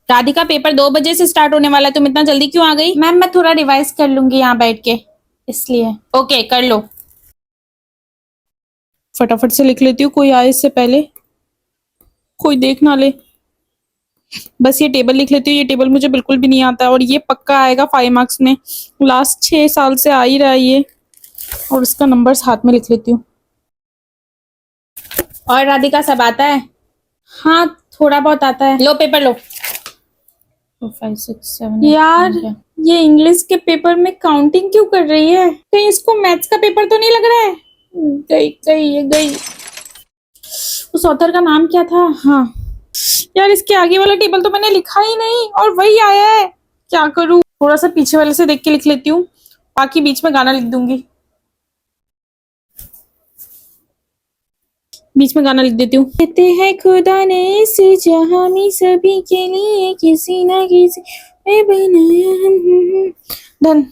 Radhika, paper 2 बजे से start होने वाला है, तुम इतना जल्दी क्यों आ गई? मैम मैं थोड़ा रिवाइज कर लूंगी यहाँ बैठ के, इसलिए। ओके, कर लो। फटाफट से लिख लेती हूँ, कोई आए इससे पहले, कोई देख ना ले। बस ये टेबल लिख लेती हूँ, ये टेबल मुझे बिल्कुल भी नहीं आता और ये पक्का आएगा 5 मार्क्स में। लास्ट 6 साल से आ ही रहा है ये। और इसका नंबर्स हाथ में लिख लेती हूँ। और राधिका, सब आता है? हाँ थोड़ा बहुत आता है। लो पेपर लो। 2 5 6 7 यार ये इंग्लिश के पेपर में काउंटिंग क्यों कर रही है? कहीं इसको मैथ्स का पेपर तो नहीं लग रहा है? गई गई ये गई। उस ऑथर का नाम क्या था? हाँ यार, इसके आगे वाला टेबल तो मैंने लिखा ही नहीं और वही आया है। क्या करूं? थोड़ा सा पीछे वाले से देख के लिख लेती हूँ, बाकी बीच में गाना लिख दूंगी। बीच में गाना लिख देती हूँ। कहते हैं खुदा ने इस जहां में सभी के लिए किसी ना किसी बनाया। डन।